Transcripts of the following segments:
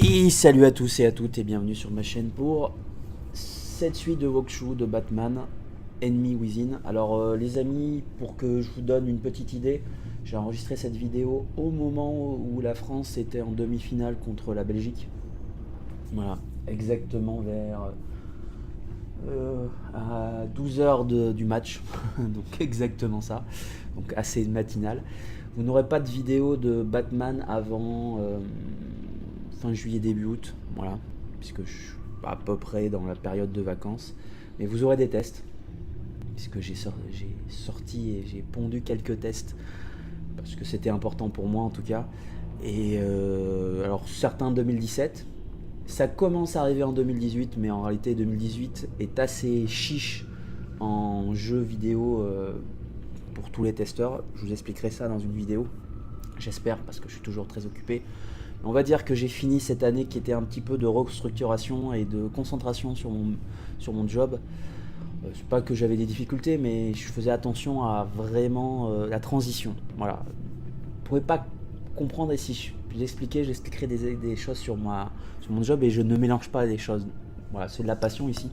Et salut à tous et à toutes et bienvenue sur ma chaîne pour cette suite de walkthrough de Batman Enemy Within. Alors les amis, pour que je vous donne une petite idée, j'ai enregistré cette vidéo au moment où la France était en demi-finale contre la Belgique. Voilà, exactement vers à 12h du match, donc exactement ça, donc assez matinal. Vous n'aurez pas de vidéo de Batman avant fin juillet, début août, voilà, puisque je suis à peu près dans la période de vacances. Mais vous aurez des tests, puisque j'ai sorti et j'ai pondu quelques tests, parce que c'était important pour moi en tout cas. Et alors certains 2017, ça commence à arriver en 2018, mais en réalité 2018 est assez chiche en jeu vidéo pour tous les testeurs. Je vous expliquerai ça dans une vidéo, j'espère, parce que je suis toujours très occupé. On va dire que j'ai fini cette année qui était un petit peu de restructuration et de concentration sur mon job. C'est pas que j'avais des difficultés, mais je faisais attention à vraiment la transition. Voilà. Vous pouvez pas comprendre, et si j'expliquerai des choses sur mon job, et je ne mélange pas les choses. Voilà, c'est de la passion ici.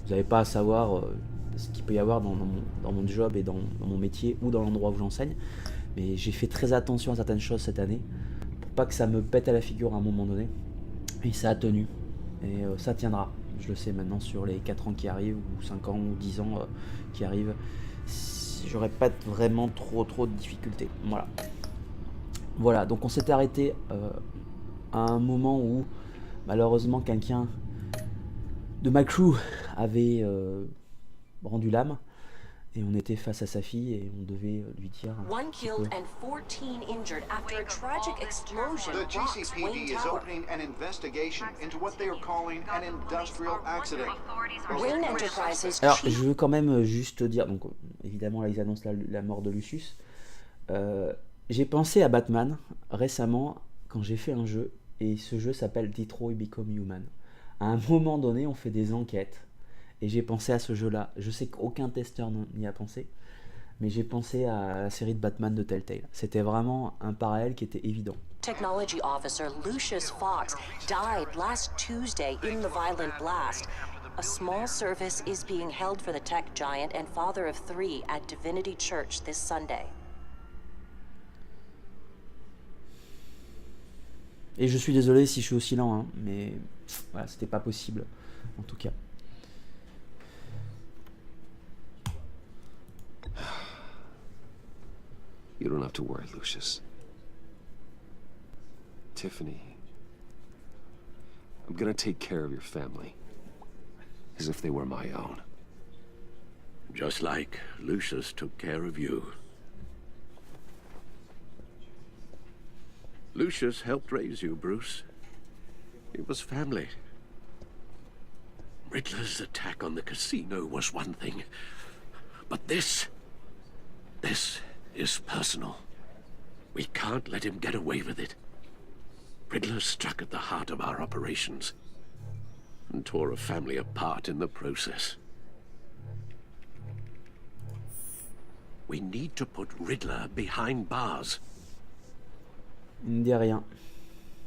Vous n'avez pas à savoir ce qu'il peut y avoir dans mon job et dans mon métier ou dans l'endroit où j'enseigne. Mais j'ai fait très attention à certaines choses cette année pour pas que ça me pète à la figure à un moment donné. Et ça a tenu. Et ça tiendra. Je le sais maintenant sur les 4 ans qui arrivent, ou 5 ans, ou 10 ans qui arrivent. J'aurais pas vraiment trop de difficultés. Voilà, donc on s'était arrêté à un moment où malheureusement quelqu'un de ma crew avait rendu l'âme, et on était face à sa fille et on devait lui dire One killed and 14 injured after a tragic explosion The rocks Wayne GCPD is Tower. opening an investigation into what they are calling an industrial accident. Wayne Enterprises Alors, chief je veux quand même juste dire, donc évidemment là ils annoncent la mort de Lucius. J'ai pensé à Batman récemment quand j'ai fait un jeu, et ce jeu s'appelle Detroit Become Human. À un moment donné, on fait des enquêtes, et j'ai pensé à ce jeu-là. Je sais qu'aucun testeur n'y a pensé, mais j'ai pensé à la série de Batman de Telltale. C'était vraiment un parallèle qui était évident. technology officer Lucius Fox died last Tuesday in the violent blast. A small service is being held for the tech giant and father of 3 at Divinity Church this Sunday. Et je suis désolé si je suis aussi lent, hein, mais voilà, c'était pas possible, en tout cas. You don't have to worry, Lucius. Tiffany, I'm gonna take care of your family, as if they were my own. Just like Lucius took care of you. Lucius helped raise you, Bruce. It was family. Riddler's attack on the casino was one thing, but this is personal. We can't let him get away with it. Riddler struck at the heart of our operations and tore a family apart in the process. We need to put Riddler behind bars. Il ne dit rien.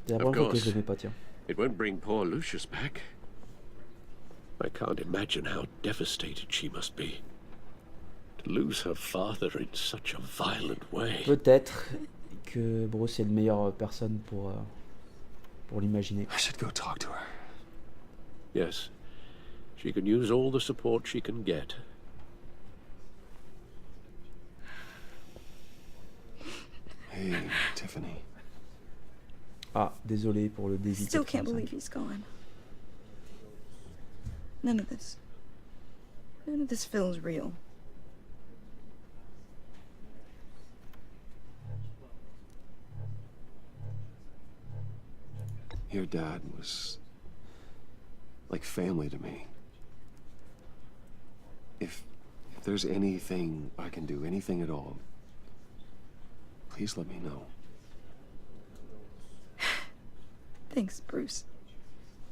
C'est la Of première fois que je course. le mets pas, tiens. It won't bring poor Lucius back. I can't imagine how devastated she must be. To lose her father in such a violent way. Peut-être que Bruce est la meilleure personne pour l'imaginer. I should go talk to her. Yes, she can use all the support she can get. Hey, Tiffany. Ah, désolé pour le débit. Still can't believe he's gone. None of this feels real. Your dad was like family to me. If there's anything I can do, anything at all, please let me know. Thanks, Bruce.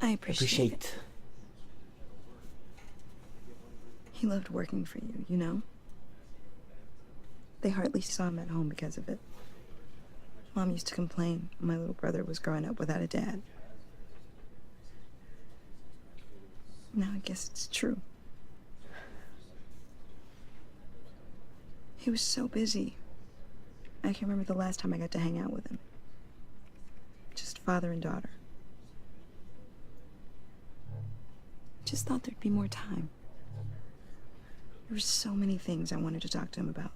I appreciate it. He loved working for you, you know? They hardly saw him at home because of it. Mom used to complain when my little brother was growing up without a dad. Now I guess it's true. He was so busy. I can't remember the last time I got to hang out with him. Just father and daughter. Just thought there'd be more time. There were so many things I wanted to talk to him about.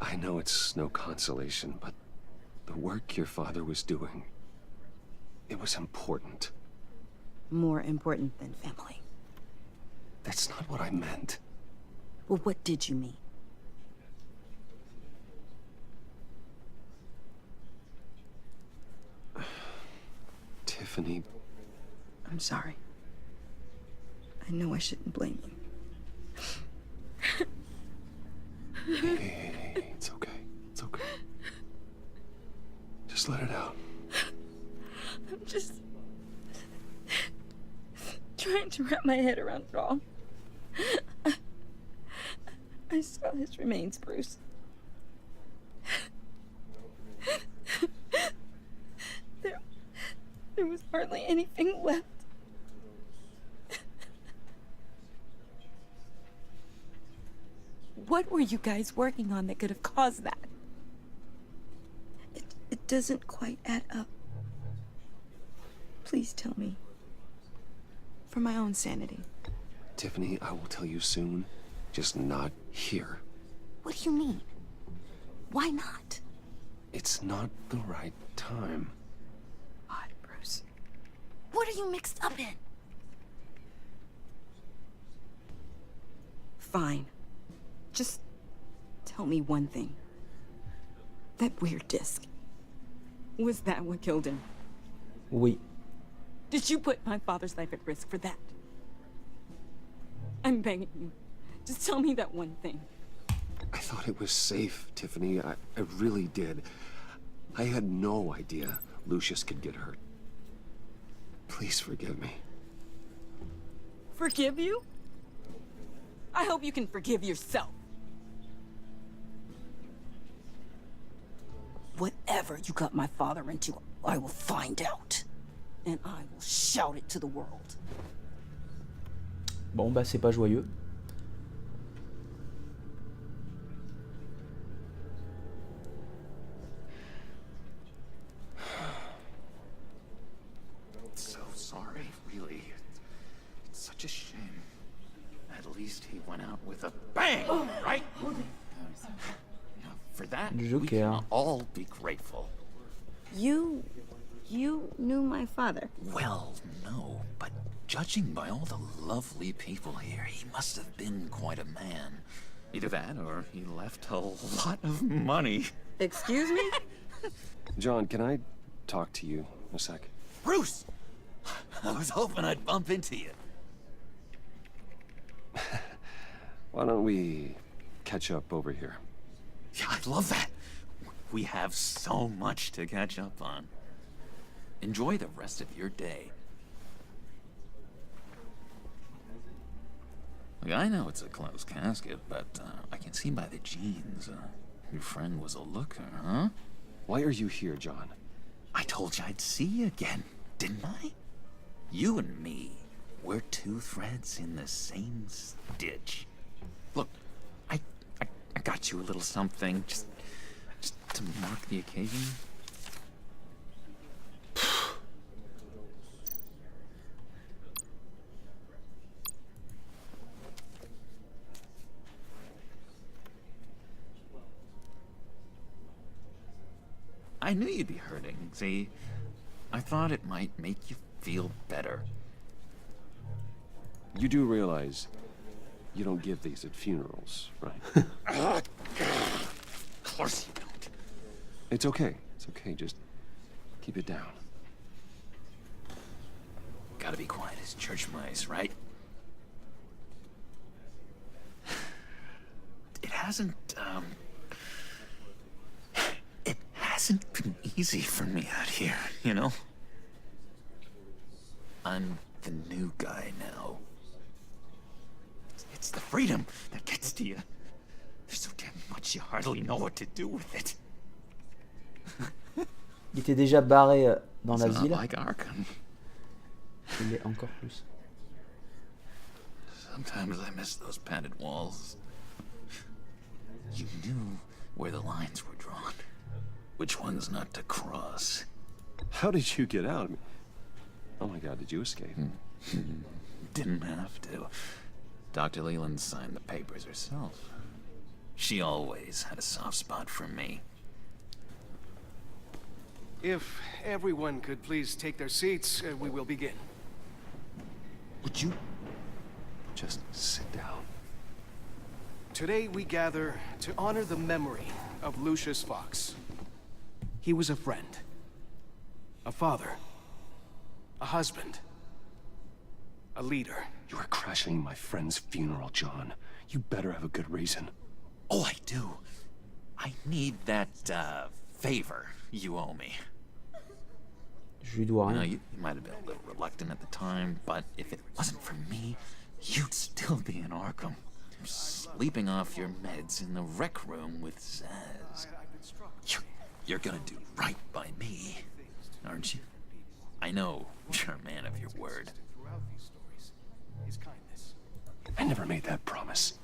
I know it's no consolation, but the work your father was doing, it was important. More important than family. That's not what I meant. Well, what did you mean? Tiffany, I'm sorry. I know I shouldn't blame you. hey, it's okay. It's okay. Just let it out. I'm just trying to wrap my head around it all. I saw his remains, Bruce. There was hardly anything left. What were you guys working on that could have caused that? It doesn't quite add up. Please tell me. For my own sanity. Tiffany, I will tell you soon, just not here. What do you mean? Why not? It's not the right time. Odd, Bruce. What are you mixed up in? Fine. Just tell me one thing. That weird disc. Was that what killed him? Oui. Did you put my father's life at risk for that? I'm begging you. Just tell me that one thing. I thought it was safe, Tiffany. I really did. I had no idea Lucius could get hurt. Please forgive me. Forgive you? I hope you can forgive yourself. Whatever you got my father into, I will find out. And I will shout it to the world. Bon, bah c'est pas joyeux. So sorry, really. It's such a shame. At least he went out with a bang, right? Now, for that, we Joker. can all be grateful. You knew my father. Well, no, but judging by all the lovely people here, he must have been quite a man. Either that, or he left a lot of money. Excuse me? John, can I talk to you a sec? Bruce! I was hoping I'd bump into you. Why don't we catch up over here? Yeah, I'd love that. We have so much to catch up on. Enjoy the rest of your day. Look, I know it's a closed casket, but I can see by the jeans, your friend was a looker, huh? Why are you here, John? I told you I'd see you again, didn't I? You and me, we're two threads in the same stitch. Look, I got you a little something, just to mark the occasion. I knew you'd be hurting, see? I thought it might make you feel better. You do realize you don't give these at funerals, right? Of course you don't. It's okay. It's okay. Just keep it down. Gotta be quiet as church mice, right? It hasn't been easy for me out here, you know? I'm the new guy now. It's the freedom that gets to you. There's so damn much you hardly know what to do with it. Il était déjà barré dans It's not l'asile. like Arkham. Il l'est encore plus. Sometimes I miss those padded walls. You knew where the lines were drawn. Which ones not to cross. How did you get out? Oh my God, did you escape? Didn't have to. Dr. Leland signed the papers herself. She always had a soft spot for me. If everyone could please take their seats, we will begin. Would you? Just sit down. Today we gather to honor the memory of Lucius Fox. He was a friend, a father, a husband, a leader. You are crashing my friend's funeral, John. You better have a good reason. Oh, I do. I need that, favor you owe me. Je lui dois You know, rien. you might have been a little reluctant at the time, but if it wasn't for me, you'd still be in Arkham. Sleeping off your meds in the rec room with Zaz. You're gonna do right by me, aren't you? I know you're a man of your word. I never made that promise.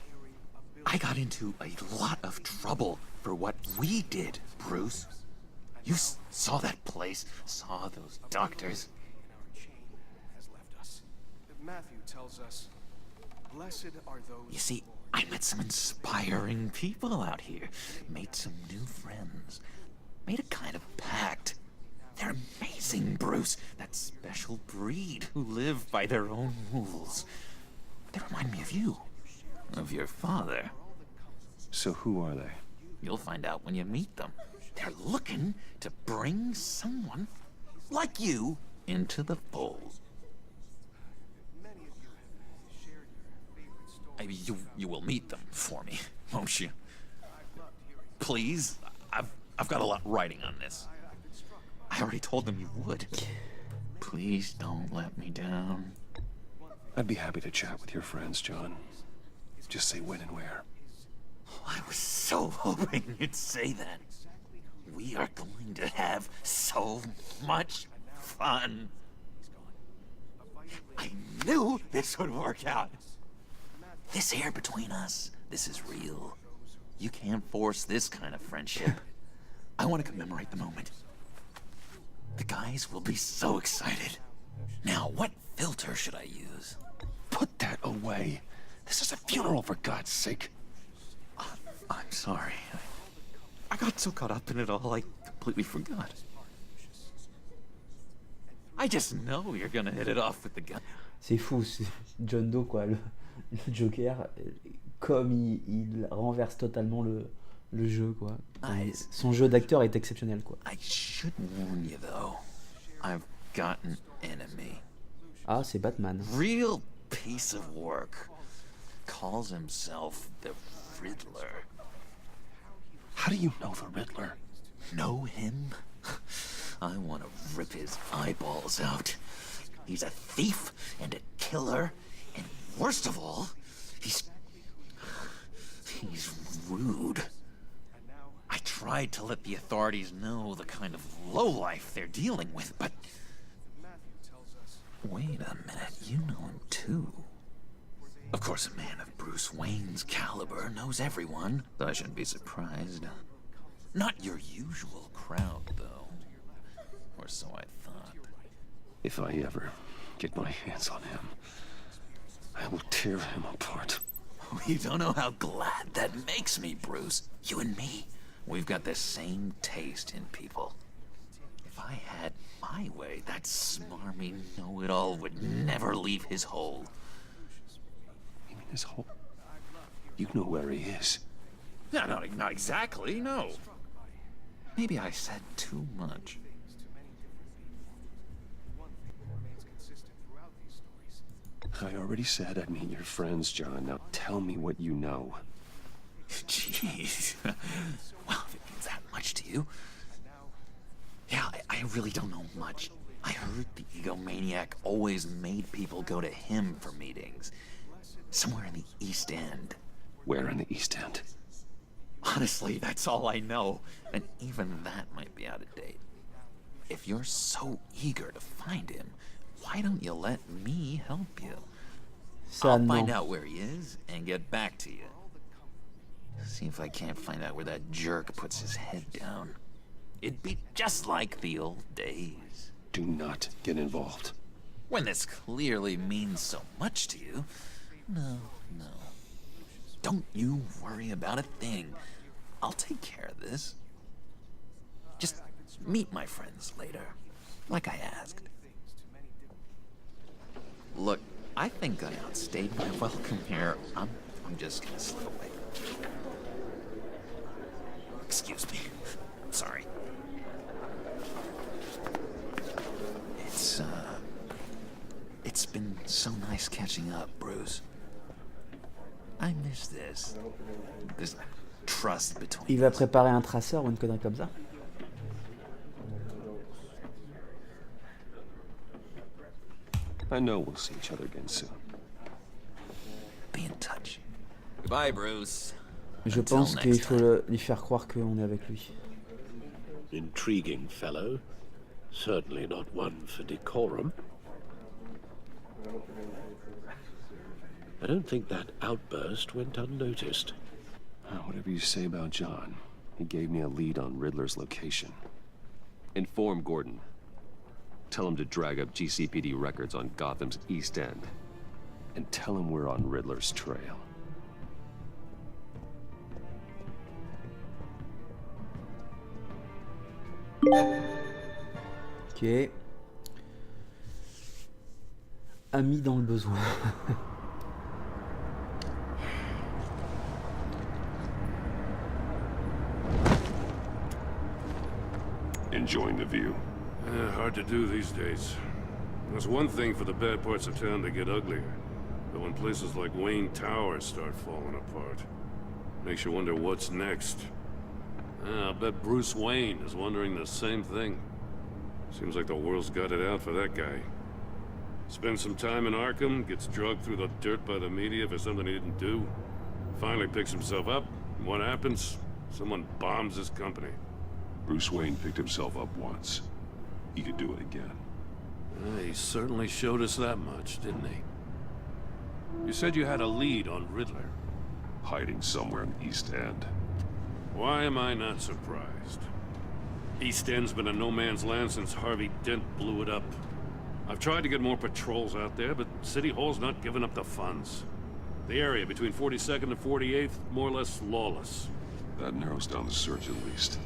I got into a lot of trouble for what we did, Bruce. You saw that place, saw those doctors. Matthew tells us, blessed are those. You see, I met some inspiring people out here. Made some new friends. Made a kind of pact. They're amazing, Bruce. That special breed who live by their own rules. They remind me of you. Of your father. So who are they? You'll find out when you meet them. They're looking to bring someone like you into the fold. You will meet them for me, won't you? Please? I've got a lot writing on this. I already told them you would. Please don't let me down. I'd be happy to chat with your friends, John. Just say when and where. Oh, I was so hoping you'd say that. We are going to have so much fun. I knew this would work out. This air between us, this is real. You can't force this kind of friendship. I want to commemorate the moment. The guys will be so excited. Now, what filter should I use? Put that away. This is a funeral, for God's sake. I'm sorry. I got so caught up in it all, I completely forgot. I just know you're gonna hit it off with the guy. C'est fou, c'est John Doe, quoi, le Joker, comme il renverse totalement le jeu, quoi. Son jeu d'acteur est exceptionnel, quoi. I should warn you, though. I've got an enemy. Ah, c'est Batman. Real piece of work. Calls himself the Riddler. How do you know the Riddler? Know him? I want to rip his eyeballs out. He's a thief and a killer, and worst of all, he's rude. I tried to let the authorities know the kind of lowlife they're dealing with, but... Wait a minute, you know him too. Of course, a man of Bruce Wayne's caliber knows everyone, so I shouldn't be surprised. Not your usual crowd, though. Or so I thought. If I ever get my hands on him, I will tear him apart. You don't know how glad that makes me, Bruce. You and me, we've got the same taste in people. If I had my way, that smarmy know-it-all would never leave his hole. You mean his hole? You know where he is. No, not exactly, no. Maybe I said too much. I already said I'd meet your friends, John. Now tell me what you know. Jeez. Well, if it means that much to you. Yeah, I really don't know much. I heard the egomaniac always made people go to him for meetings. Somewhere in the East End. Where in the East End? Honestly, that's all I know. And even that might be out of date. If you're so eager to find him, why don't you let me help you? Ça, I'll non. find out where he is and get back to you. See if I can't find out where that jerk puts his head down. It'd be just like the old days. Do not get involved. When this clearly means so much to you. No. Don't you worry about a thing. I'll take care of this. Just meet my friends later, like I asked. Look, I think I outstayed my welcome here. I'm just gonna slip away. Excuse me. Sorry. It's been so nice catching up, Bruce. I miss this trust between Il va us. préparer un traceur ou une connerie comme ça. I know we'll see each other again soon. Be in touch. Goodbye, Bruce. Je Until pense next qu'il faut time. lui faire croire qu'on est avec lui. Intriguing fellow. Certainly not one for decorum. I don't think that outburst went unnoticed. Whatever you say about John, he gave me a lead on Riddler's location. Inform Gordon. Tell him to drag up GCPD records on Gotham's East End. And tell him we're on Riddler's trail. Ok. Ami dans le besoin. Enjoying the view. Hard to do these days. There's one thing for the bad parts of town to get uglier. But when places like Wayne Tower start falling apart, makes you wonder what's next. I'll bet Bruce Wayne is wondering the same thing. Seems like the world's got it out for that guy. Spends some time in Arkham, gets drugged through the dirt by the media for something he didn't do. Finally picks himself up, and what happens? Someone bombs his company. Bruce Wayne picked himself up once. He could do it again. He certainly showed us that much, didn't he? You said you had a lead on Riddler. Hiding somewhere in East End. Why am I not surprised? East End's been a no-man's land since Harvey Dent blew it up. I've tried to get more patrols out there, but City Hall's not giving up the funds. The area between 42nd and 48th, more or less lawless. That narrows down the search at least.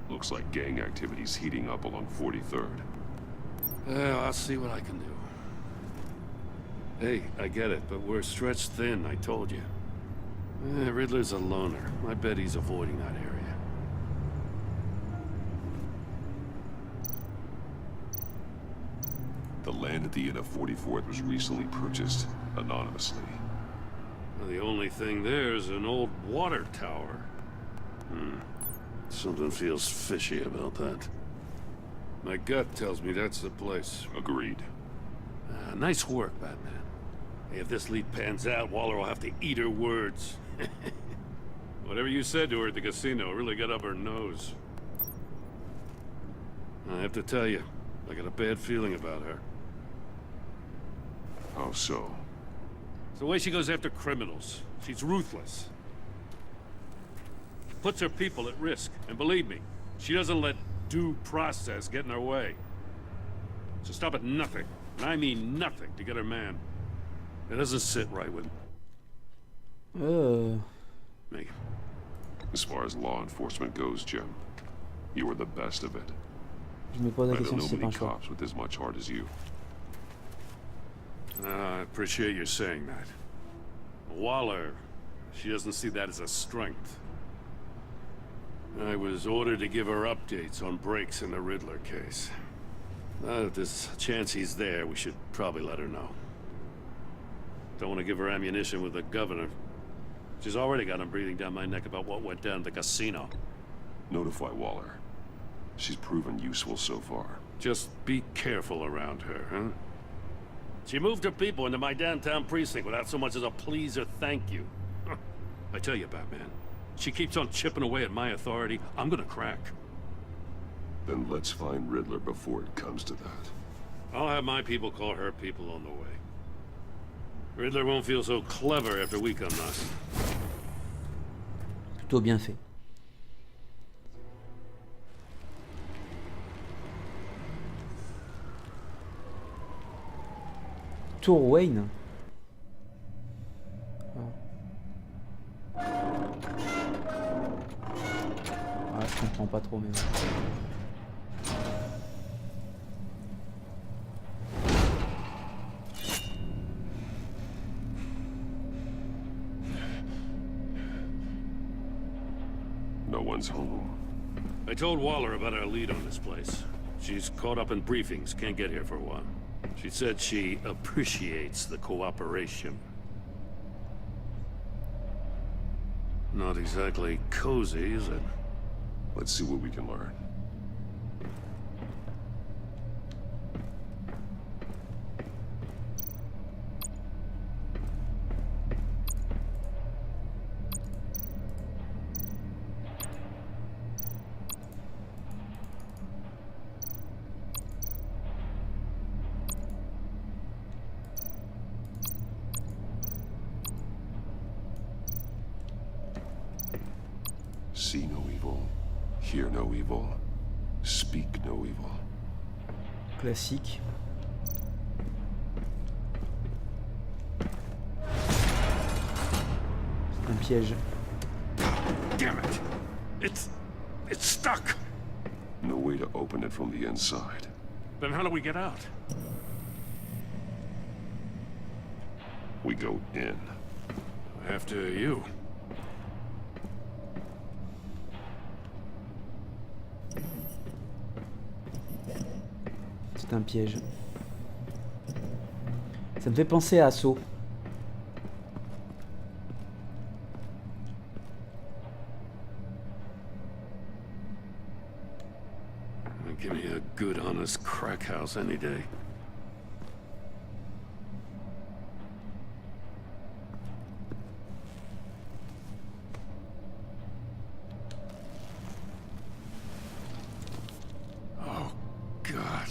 Looks like gang activity's heating up along 43rd. Well, I'll see what I can do. Hey, I get it, but we're stretched thin, I told you. Riddler's a loner. I bet he's avoiding that area. The land at the end of 44th was recently purchased anonymously. Well, the only thing there is an old water tower. Something feels fishy about that. My gut tells me that's the place. Agreed. Nice work, Batman. Hey, if this lead pans out, Waller will have to eat her words. Whatever you said to her at the casino really got up her nose. I have to tell you, I got a bad feeling about her. How so? It's the way she goes after criminals. She's ruthless. Puts her people at risk. And believe me, she doesn't let due process get in her way. So stop at nothing, and I mean nothing, to get her man. It doesn't sit right with me. As far as law enforcement goes, Jim, you were the best of it. Je me pose la I don't question know si c'est pas many un choix. cops with as much heart as you. I appreciate you saying that. Waller, she doesn't see that as a strength. I was ordered to give her updates on breaks in the Riddler case. If there's a chance he's there, we should probably let her know. Don't want to give her ammunition with the governor. She's already got him breathing down my neck about what went down at the casino. Notify Waller. She's proven useful so far. Just be careful around her, huh? She moved her people into my downtown precinct without so much as a please or thank you. I tell you, Batman, she keeps on chipping away at my authority, I'm gonna crack. Then let's find Riddler before it comes to that. I'll have my people call her people on the way. Riddler won't feel so clever after we come knocking. Plutôt bien fait. Tour Wayne. Ah, je comprends pas trop, mais... No one's home. I told Waller about our lead on this place. She's caught up in briefings, can't get here for a while. She said she appreciates the cooperation. Not exactly cozy, is it? Let's see what we can learn. See no evil, hear no evil, speak no evil. Classique. C'est un piège. Damn it! It's stuck! No way to open it from the inside. Then how do we get out? We go in. After you. C'est un piège. Ça me fait penser à Assaut. Give me a good, honest crack house any day. Oh, God.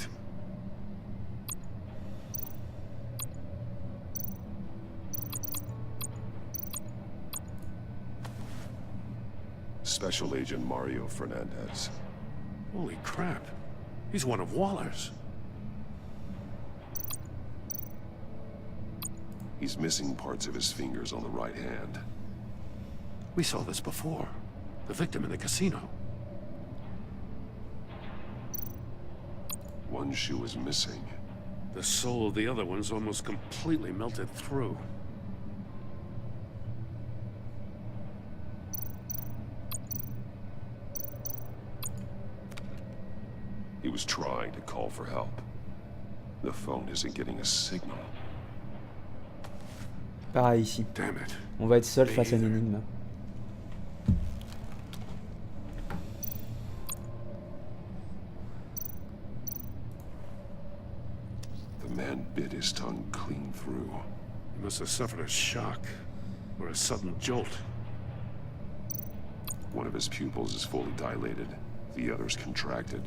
Special Agent Mario Fernandez. Holy crap. He's one of Waller's. He's missing parts of his fingers on the right hand. We saw this before. The victim in the casino. One shoe is missing. The sole of the other one's almost completely melted through. He was trying to call for help. The phone isn't getting a signal. Pareil ici. Damn it. On va être seul face à une énigme. The man bit his tongue clean through. He must have suffered a shock or a sudden jolt. One of his pupils is fully dilated. The other's contracted.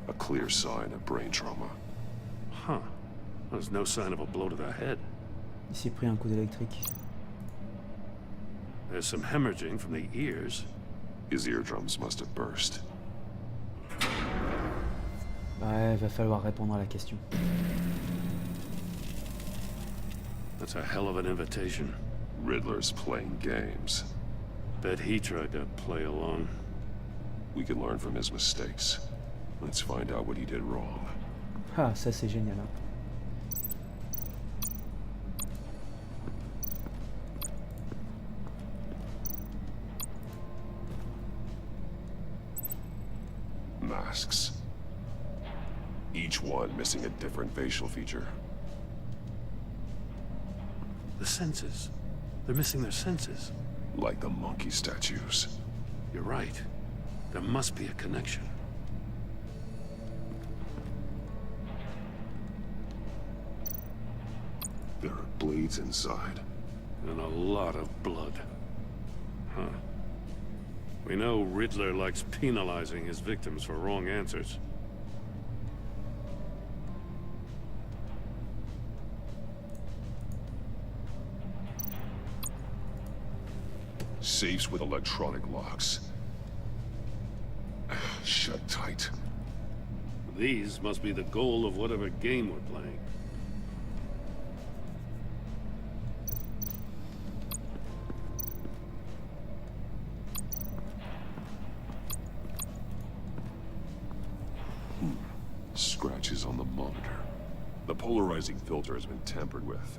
A clear sign of brain trauma. Huh. There's no sign of a blow to the head. Il s'est pris un coup d'électrique. There's some hemorrhaging from the ears. His eardrums must have burst. Ouais, va falloir répondre à la question. That's a hell of an invitation. Riddler's playing games. Bet he tried to play along. We can learn from his mistakes. Let's find out what he did wrong. Ah, ça c'est génial. Hein. Masks. Each one missing a different facial feature. The senses. They're missing their senses. Like the monkey statues. You're right. There must be a connection. There are blades inside. And a lot of blood. Huh. We know Riddler likes penalizing his victims for wrong answers. Safes with electronic locks. Shut tight. These must be the goal of whatever game we're playing. Scratches on the monitor. The polarizing filter has been tampered with.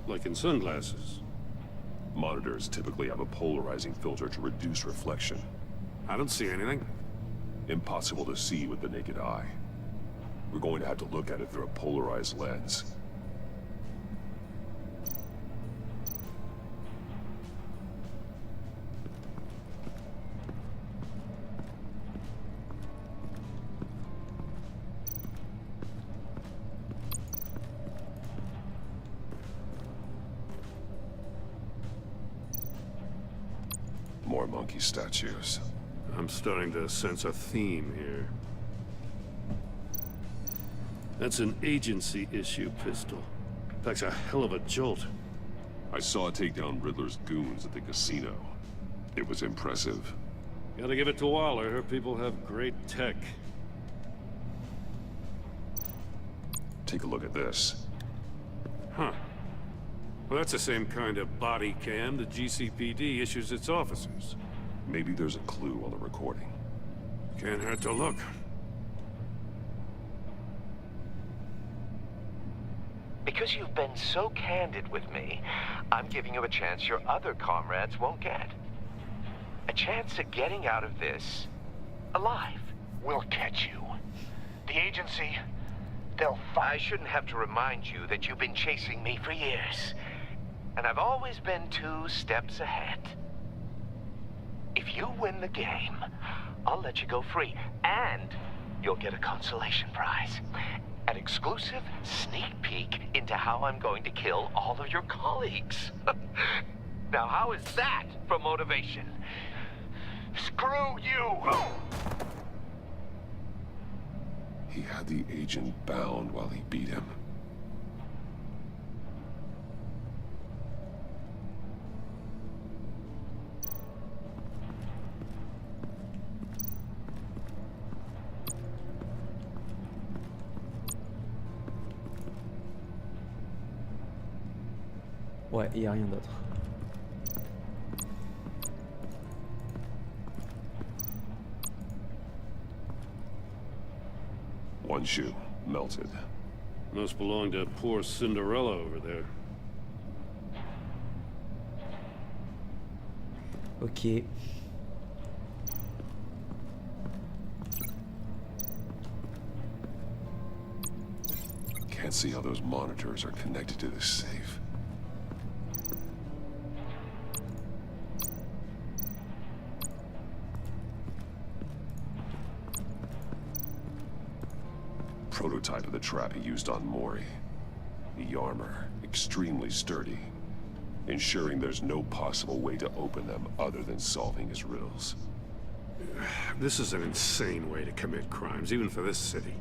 Like in sunglasses. Monitors typically have a polarizing filter to reduce reflection. I don't see anything. Impossible to see with the naked eye. We're going to have to look at it through a polarized lens. More monkey statues. I'm starting to sense a theme here. That's an agency issue pistol. Packs a hell of a jolt. I saw it take down Riddler's goons at the casino. It was impressive. Gotta give it to Waller. Her people have great tech. Take a look at this. Huh. Well, that's the same kind of body cam the GCPD issues its officers. Maybe there's a clue on the recording. Can't hurt to look. Because you've been so candid with me, I'm giving you a chance your other comrades won't get. A chance at getting out of this alive. We'll catch you. The agency, they'll find... I shouldn't have to remind you that you've been chasing me for years. And I've always been 2 steps ahead. If you win the game, I'll let you go free. And you'll get a consolation prize. An exclusive sneak peek into how I'm going to kill all of your colleagues. Now, how is that for motivation? Screw you! He had the agent bound while he beat him. Ouais, il n'y a rien d'autre. One shoe, melted. Must belong to poor Cinderella over there. Ok. Can't see how those monitors are connected to this safe. Prototype of the trap he used on Mori. The armor, extremely sturdy, ensuring there's no possible way to open them other than solving his riddles. This is an insane way to commit crimes, even for this city.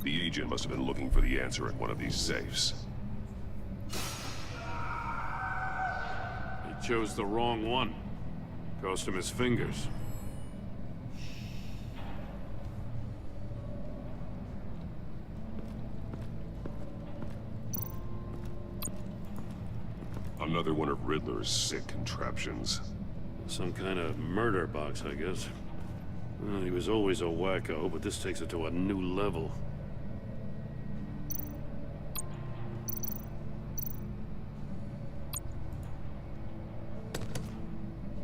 The agent must have been looking for the answer in one of these safes. He chose the wrong one. Cost him his fingers. Another one of Riddler's sick contraptions. Some kind of murder box, I guess. Well, he was always a wacko, but this takes it to a new level.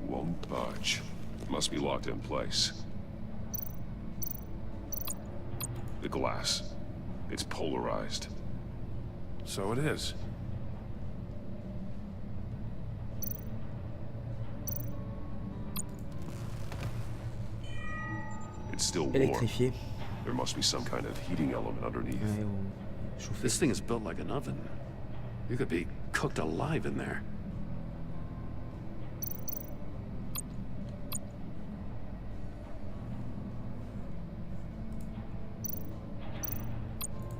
Won't budge. Must be locked in place. The glass. It's polarized. So it is. It's still warm. Électrifié. There must be some kind of heating element underneath. Ouais, ou chauffer. This thing is built like an oven. You could be cooked alive in there.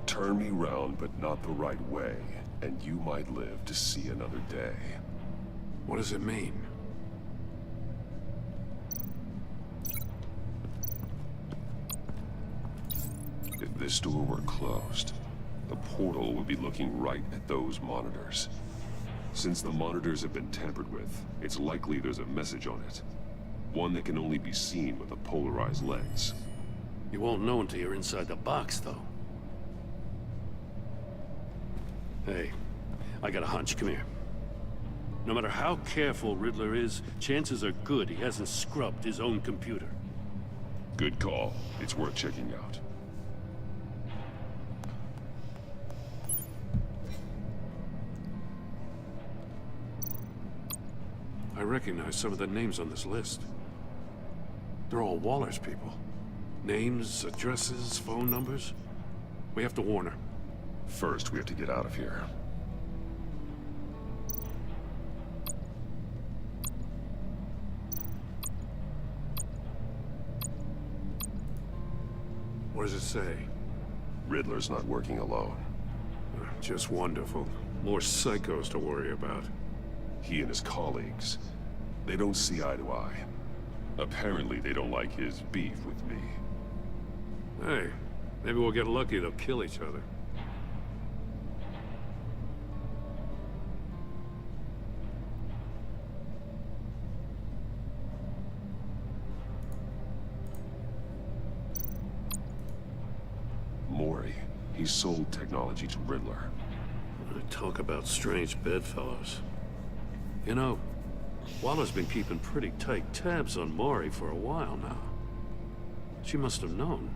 Turn me round, but not the right way, and you might live to see another day. What does it mean? If this door were closed, the portal would be looking right at those monitors. Since the monitors have been tampered with, it's likely there's a message on it. One that can only be seen with a polarized lens. You won't know until you're inside the box, though. Hey, I got a hunch. Come here. No matter how careful Riddler is, chances are good he hasn't scrubbed his own computer. Good call. It's worth checking out. I recognize some of the names on this list. They're all Waller's people. Names, addresses, phone numbers. We have to warn her. First, we have to get out of here. What does it say? Riddler's not working alone. Just wonderful. More psychos to worry about. He and his colleagues, they don't see eye to eye. Apparently, they don't like his beef with me. Hey, maybe we'll get lucky. They'll kill each other. Mori, he sold technology to Riddler. Talk about strange bedfellows. You know, Waller's been keeping pretty tight tabs on Mori for a while now. She must have known.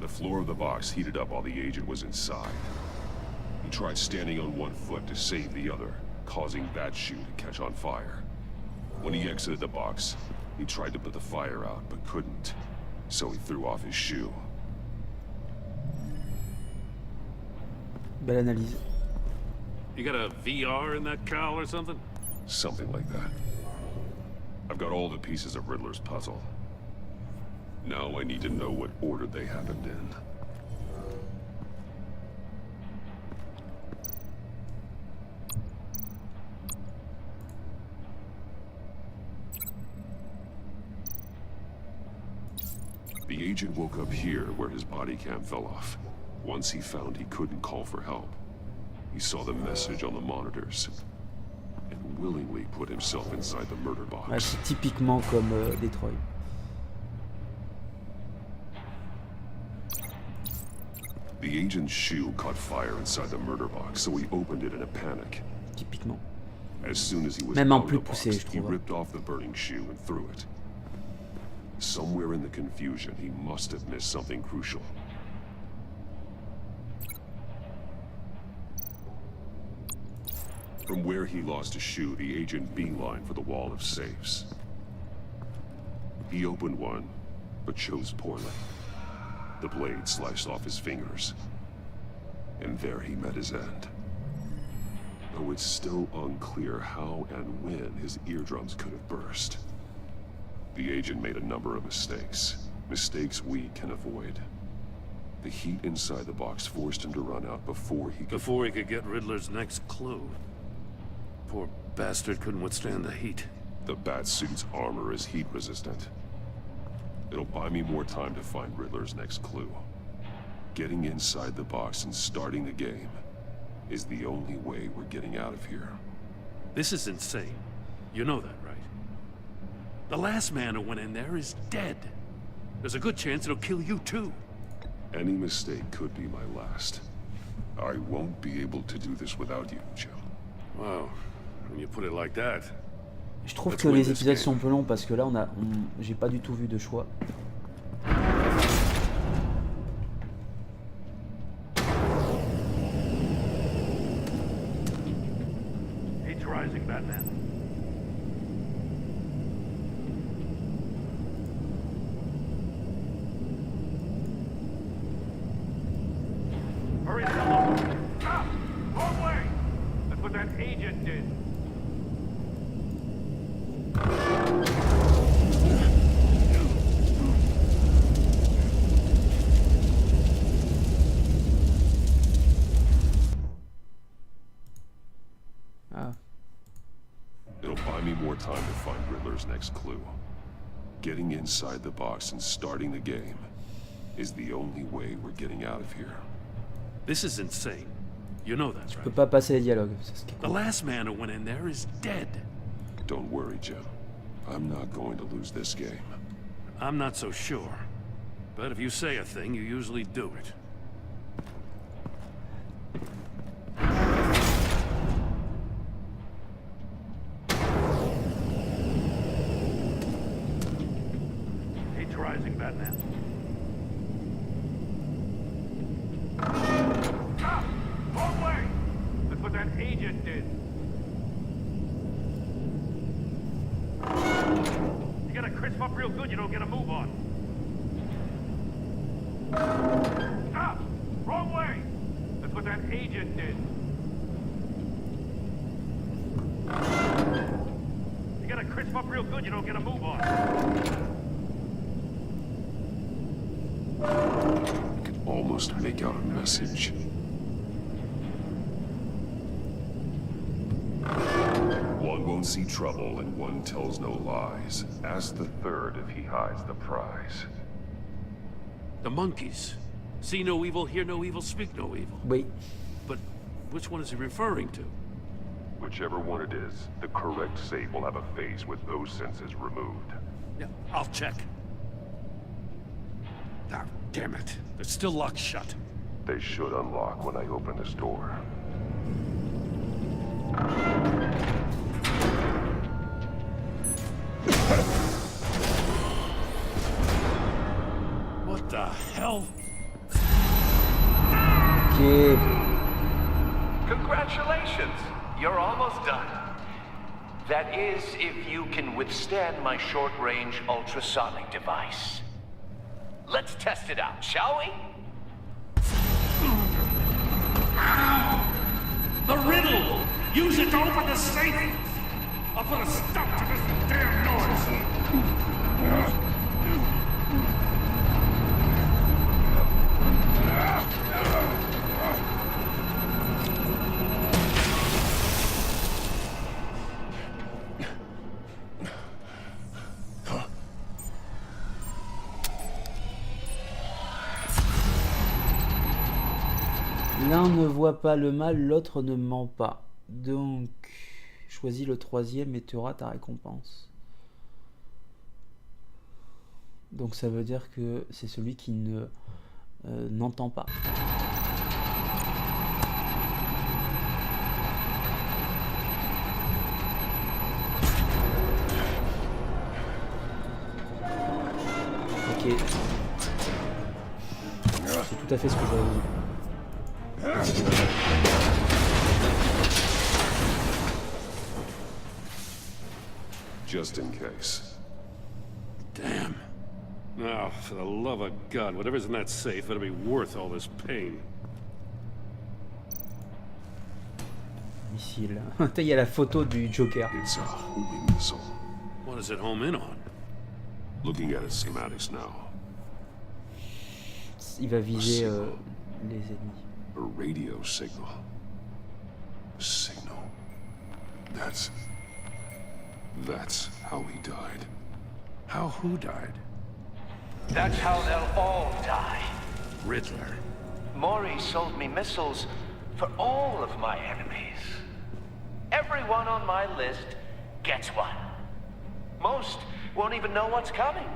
The floor of the box heated up while the agent was inside. He tried standing on one foot to save the other, causing that shoe to catch on fire. When he exited the box, he tried to put the fire out, but couldn't. So he threw off his shoe. Belle analyse. You got a VR in that cowl or something? Something like that. I've got all the pieces of Riddler's puzzle. Now I need to know what order they happened in. The agent woke up here where his body cam fell off. Once he found he couldn't call for help, he saw the message on the monitors and willingly put himself inside the murder box. Ouais, c'est typiquement comme Detroit. The agent's shoe caught fire inside the murder box, so he opened it in a panic. Typiquement. As soon as he was Même en out of plus the poussé, box, je he trouve. ripped off the burning shoe and threw it. Somewhere in the confusion, he must have missed something crucial. From where he lost a shoe, the agent beelined for the wall of safes. He opened one, but chose poorly. The blade sliced off his fingers. And there he met his end. Though it's still unclear how and when his eardrums could have burst. The agent made a number of mistakes. Mistakes we can avoid. The heat inside the box forced him to run out before he could get Riddler's next clue. Poor bastard couldn't withstand the heat. The Batsuit's armor is heat resistant. It'll buy me more time to find Riddler's next clue. Getting inside the box and starting the game is the only way we're getting out of here. This is insane. You know that, right? The last man who went in there is dead. There's a good chance it'll kill you too. Any mistake could be my last. I won't be able to do this without you, Joe. Wow, when you put it like that, Je trouve que les épisodes sont un peu longs parce que là, j'ai pas du tout vu de choix. Rising, Batman. Hurry the hell up! Stop! Wrong way! That's what that agent did. It'll buy me more time to find Riddler's next clue. Getting inside the box and starting the game is the only way we're getting out of here. This is insane. You know that's Je right. peux pas passer les dialogues. C'est ce qui est The cool. last man who went in there is dead. Don't worry, Jim. I'm not going to lose this game. I'm not so sure. But if you say a thing, you usually do it. Age rising, Batman. Stop! Wrong way! That's what that agent did. You gotta crisp up real good, you don't get a move on. Stop! Wrong way! That's what that agent did. You gotta crisp up real good, you don't get a move on. I can almost make out a message. One won't see trouble and one tells no lies. Ask the third if he hides the prize. The monkeys. See no evil, hear no evil, speak no evil. Oui. But which one is he referring to? Whichever one it is, the correct safe will have a face with those senses removed. Yeah, I'll check. Ah, damn it. It's still locked shut. They should unlock when I open this door. What the hell? Ok. Congratulations! You're almost done. That is, if you can withstand my short-range ultrasonic device. Let's test it out, shall we? The riddle! Use it to open the safe! I'll put a stop to this damn noise! L'un ne voit pas le mal, l'autre ne ment pas. Donc, choisis le troisième et tu auras ta récompense. Donc ça veut dire que c'est celui qui ne n'entend pas. Ok. C'est tout à fait ce que j'avais dit. Just in case. Damn. Now, for the love of God, whatever's in that safe better be worth all this pain. Missile. Il y a la photo du Joker. It's a homing missile. What does it home in on? Looking at its schematics now. Il va viser les ennemis. A radio signal. Signal. That's how he died. How who died? That's how they'll all die. Riddler. Maury sold me missiles for all of my enemies. Everyone on my list gets one. Most won't even know what's coming.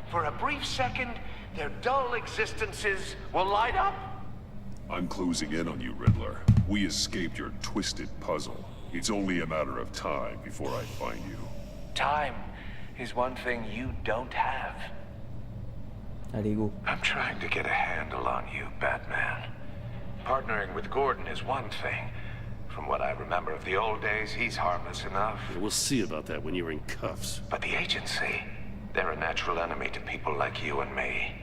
For a brief second, their dull existences will light up. I'm closing in on you, Riddler. We escaped your twisted puzzle. It's only a matter of time before I find you. Time is one thing you don't have. Allez, go. I'm trying to get a handle on you, Batman. Partnering with Gordon is one thing. From what I remember of the old days, he's harmless enough. Yeah, we'll see about that when you're in cuffs. But the agency, they're a natural enemy to people like you and me.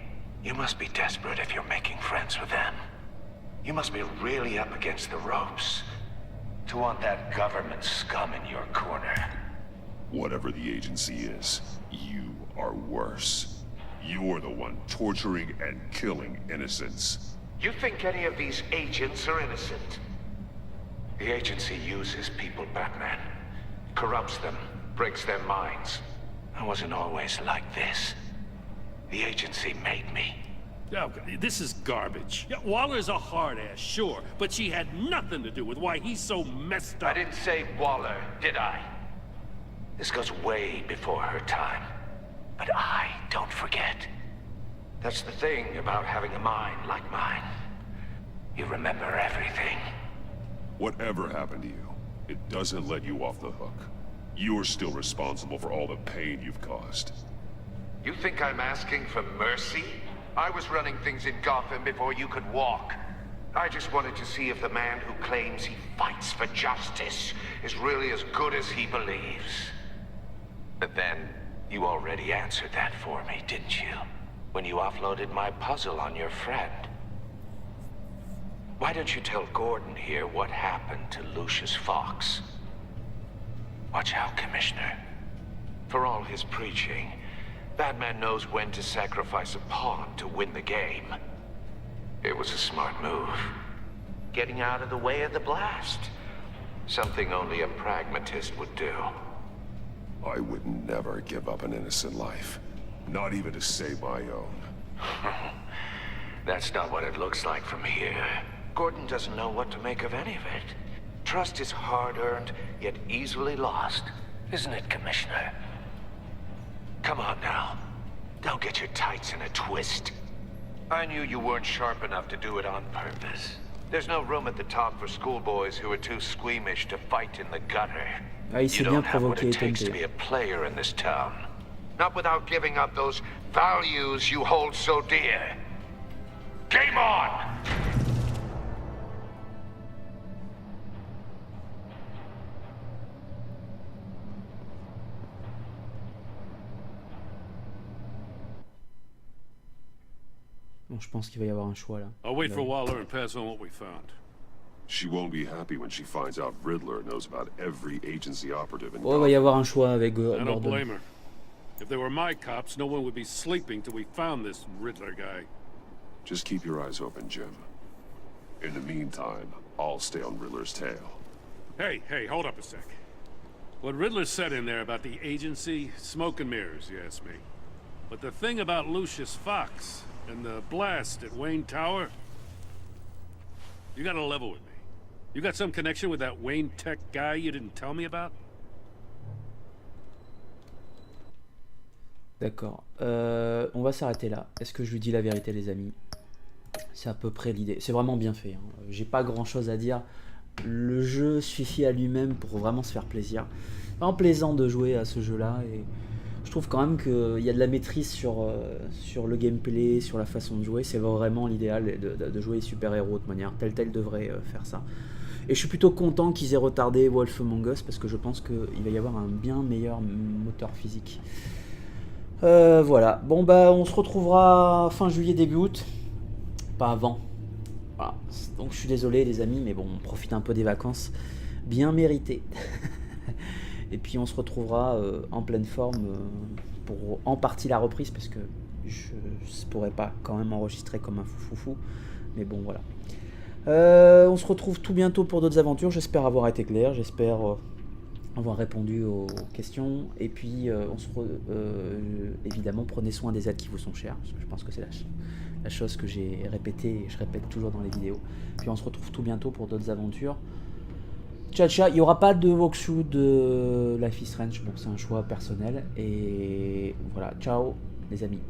You must be desperate if you're making friends with them. You must be really up against the ropes to want that government scum in your corner. Whatever the agency is, you are worse. You're the one torturing and killing innocents. You think any of these agents are innocent? The agency uses people, Batman. Corrupts them, breaks their minds. I wasn't always like this. The agency made me. Oh, this is garbage. Yeah, Waller's a hard ass, sure, but she had nothing to do with why he's so messed up. I didn't say Waller, did I? This goes way before her time. But I don't forget. That's the thing about having a mind like mine. You remember everything. Whatever happened to you, it doesn't let you off the hook. You're still responsible for all the pain you've caused. You think I'm asking for mercy? I was running things in Gotham before you could walk. I just wanted to see if the man who claims he fights for justice is really as good as he believes. But then, you already answered that for me, didn't you? When you offloaded my puzzle on your friend. Why don't you tell Gordon here what happened to Lucius Fox? Watch out, Commissioner. For all his preaching, Batman knows when to sacrifice a pawn to win the game. It was a smart move. Getting out of the way of the blast. Something only a pragmatist would do. I would never give up an innocent life. Not even to save my own. That's not what it looks like from here. Gordon doesn't know what to make of any of it. Trust is hard-earned, yet easily lost. Isn't it, Commissioner? Come on now. Don't get your tights in a twist. I knew you weren't sharp enough to do it on purpose. There's no room at the top for schoolboys who are too squeamish to fight in the gutter. Ah, il s'est You bien don't have what provoqué, it takes to Telltale. be a player in this town. Not without giving up those values you hold so dear. Game on! Bon, je pense qu'il va y avoir un choix là. I'll wait for Waller and pass on what we found. She won't be happy when she finds out Riddler knows about every agency operative in Oh, il va y avoir un choix avec I don't Gordon. blame her. If they were my cops, no one would be sleeping till we found this Riddler guy. Just keep your eyes open, Jim. In the meantime, I'll stay on Riddler's tail. Hey, hold up a sec. What Riddler said in there about the agency, smoke and mirrors, you ask me. But the thing about Lucius Fox and the blast at Wayne Tower, you gotta level with me. You got some connection with that Wayne Tech guy you didn't tell me about? D'accord. On va s'arrêter là. Est-ce que je lui dis la vérité, les amis? C'est à peu près l'idée. C'est vraiment bien fait. Hein. J'ai pas grand chose à dire. Le jeu suffit à lui-même pour vraiment se faire plaisir. Vraiment plaisant de jouer à ce jeu-là. Et je trouve quand même qu'il y a de la maîtrise sur le gameplay, sur la façon de jouer. C'est vraiment l'idéal de jouer les super-héros de manière. Telltale devrait faire ça. Et je suis plutôt content qu'ils aient retardé Wolf Among Us parce que je pense qu'il va y avoir un bien meilleur moteur physique. Voilà. Bon, bah, on se retrouvera fin juillet, début août. Pas avant. Voilà. Donc, je suis désolé, les amis, mais bon, on profite un peu des vacances. Bien méritées. Et puis, on se retrouvera en pleine forme pour en partie la reprise parce que je ne pourrais pas quand même enregistrer comme un foufou. Mais bon, voilà. On se retrouve tout bientôt pour d'autres aventures. J'espère avoir été clair. J'espère avoir répondu aux questions. Et puis, évidemment, prenez soin des aides qui vous sont chères. Parce que je pense que c'est la chose que j'ai répétée et je répète toujours dans les vidéos. Puis, on se retrouve tout bientôt pour d'autres aventures. Ciao, ciao. Il n'y aura pas de walkthrough de Life is Strange. Bon, c'est un choix personnel. Et voilà. Ciao, les amis.